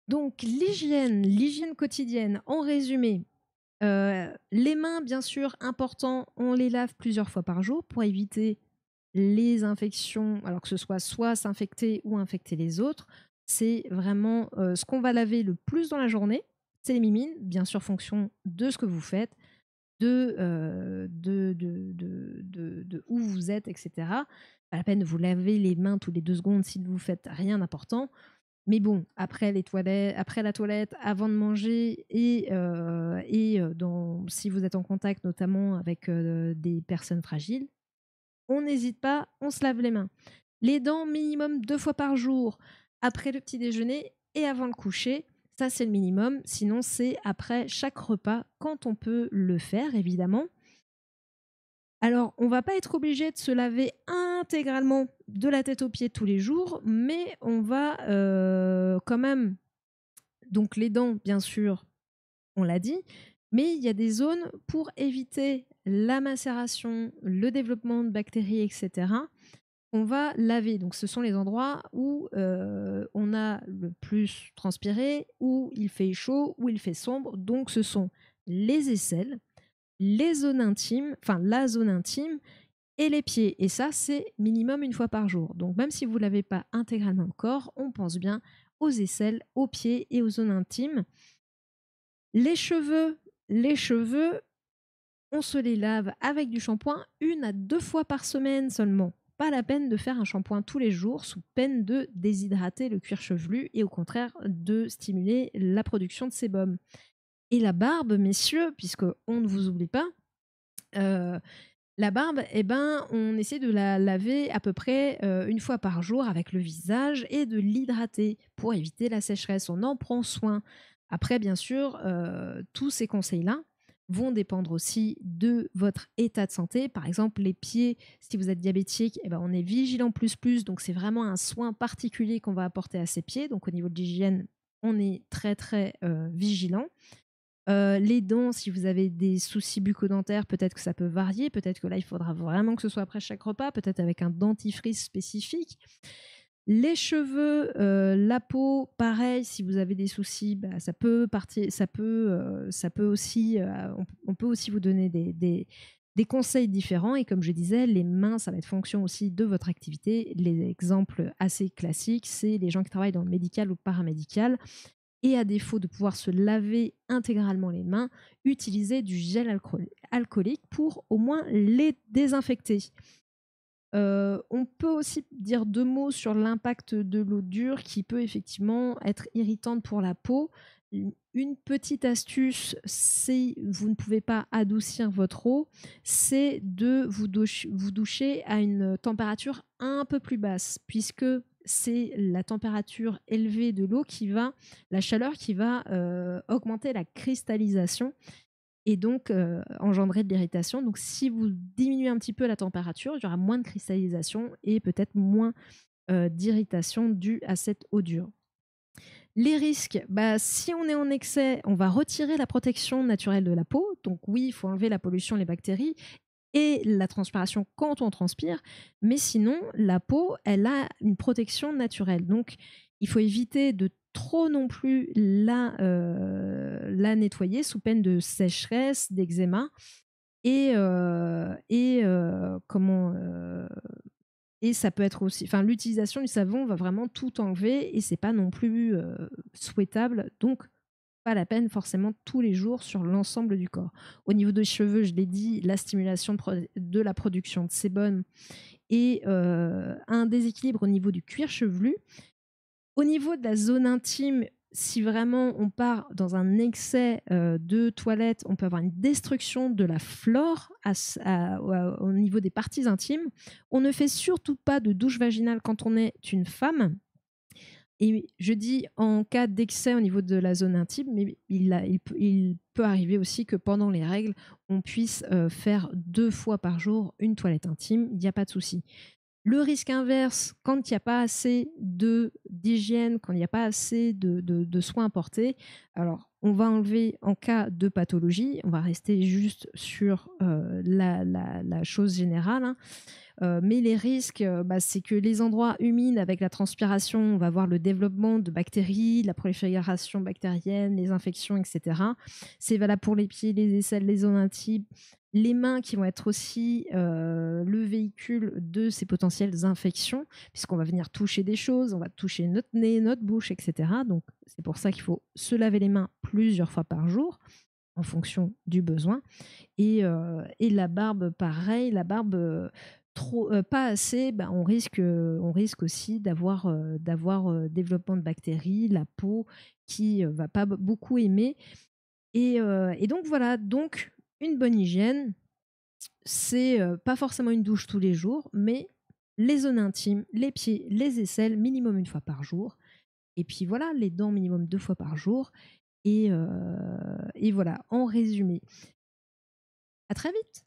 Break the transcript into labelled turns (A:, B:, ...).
A: Donc l'hygiène quotidienne, en résumé, les mains, bien sûr, important, on les lave plusieurs fois par jour pour éviter les infections, alors que ce soit s'infecter ou infecter les autres. C'est vraiment ce qu'on va laver le plus dans la journée, c'est les mimines, bien sûr, fonction de ce que vous faites, de où vous êtes, etc. Pas la peine de vous laver les mains tous les 2 secondes si vous faites rien d'important. Mais bon, après les toilettes, après la toilette, avant de manger si vous êtes en contact notamment avec des personnes fragiles, on n'hésite pas, on se lave les mains. Les dents, minimum 2 fois par jour, après le petit déjeuner et avant le coucher. Ça, c'est le minimum. Sinon, c'est après chaque repas, quand on peut le faire, évidemment. Alors, on va pas être obligé de se laver intégralement de la tête aux pieds tous les jours, mais on va quand même. Donc, les dents, bien sûr, on l'a dit, mais il y a des zones pour éviter la macération, le développement de bactéries, etc. On va laver. Donc, ce sont les endroits où on a le plus transpiré, où il fait chaud, où il fait sombre. Donc, ce sont les aisselles, les zones intimes, enfin la zone intime et les pieds. Et ça, c'est minimum 1 fois par jour. Donc, même si vous ne lavez pas intégralement le corps, on pense bien aux aisselles, aux pieds et aux zones intimes. Les cheveux, on se les lave avec du shampoing 1 à 2 fois par semaine seulement. Pas la peine de faire un shampoing tous les jours sous peine de déshydrater le cuir chevelu et au contraire de stimuler la production de sébum. Et la barbe, messieurs, puisqu'on ne vous oublie pas, euh, la barbe, eh ben, on essaie de la laver à peu près 1 fois par jour avec le visage et de l'hydrater pour éviter la sécheresse. On en prend soin. Après, bien sûr, tous ces conseils-là vont dépendre aussi de votre état de santé. Par exemple, les pieds, si vous êtes diabétique, eh ben, on est vigilant plus plus. Donc, c'est vraiment un soin particulier qu'on va apporter à ses pieds. Donc, au niveau de l'hygiène, on est très, très vigilant. Les dents, si vous avez des soucis bucco-dentaires, peut-être que ça peut varier. Peut-être que là, il faudra vraiment que ce soit après chaque repas, peut-être avec un dentifrice spécifique. Les cheveux, la peau, pareil, si vous avez des soucis, bah, ça peut partir, ça peut aussi, on peut aussi vous donner des conseils différents. Et comme je disais, les mains, ça va être fonction aussi de votre activité. Les exemples assez classiques, c'est les gens qui travaillent dans le médical ou paramédical et à défaut de pouvoir se laver intégralement les mains, utiliser du gel alcoolique pour au moins les désinfecter. On peut aussi dire 2 mots sur l'impact de l'eau dure qui peut effectivement être irritante pour la peau. Une petite astuce, si vous ne pouvez pas adoucir votre eau, c'est de vous doucher à une température un peu plus basse, puisque c'est la température élevée de l'eau la chaleur qui va augmenter la cristallisation et donc engendrer de l'irritation. Donc si vous diminuez un petit peu la température, il y aura moins de cristallisation et peut-être moins d'irritation due à cette eau dure. Les risques, bah, si on est en excès, on va retirer la protection naturelle de la peau. Donc oui, il faut enlever la pollution, les bactéries et la transpiration quand on transpire. Mais sinon, la peau, elle a une protection naturelle. Donc il faut éviter de trop non plus la nettoyer sous peine de sécheresse, d'eczéma et ça peut être aussi, enfin, l'utilisation du savon va vraiment tout enlever et c'est pas non plus souhaitable. Donc, pas la peine forcément tous les jours sur l'ensemble du corps. Au niveau des cheveux, je l'ai dit, la stimulation de la production de sébum et un déséquilibre au niveau du cuir chevelu. Au niveau de la zone intime, si vraiment on part dans un excès de toilette, on peut avoir une destruction de la flore au niveau des parties intimes. On ne fait surtout pas de douche vaginale quand on est une femme. Et je dis en cas d'excès au niveau de la zone intime, mais il peut arriver aussi que pendant les règles, on puisse faire 2 fois par jour une toilette intime. Il n'y a pas de souci. Le risque inverse, quand il n'y a pas assez d'hygiène, quand il n'y a pas assez de soins apportés, alors on va enlever en cas de pathologie, on va rester juste sur la chose générale, hein. Mais les risques, c'est que les endroits humides avec la transpiration, on va voir le développement de bactéries, la prolifération bactérienne, les infections, etc. C'est valable pour les pieds, les aisselles, les zones intimes, les mains qui vont être aussi le véhicule de ces potentielles infections, puisqu'on va venir toucher des choses, on va toucher notre nez, notre bouche, etc. Donc c'est pour ça qu'il faut se laver les mains plusieurs fois par jour en fonction du besoin. Et la barbe, pareil, la barbe trop, pas assez, on risque aussi d'avoir développement de bactéries, la peau qui va pas beaucoup aimer. Et donc voilà, donc une bonne hygiène, c'est pas forcément une douche tous les jours, mais les zones intimes, les pieds, les aisselles, minimum une fois par jour. Et puis voilà, les dents minimum 2 fois par jour. Et voilà, en résumé. À très vite.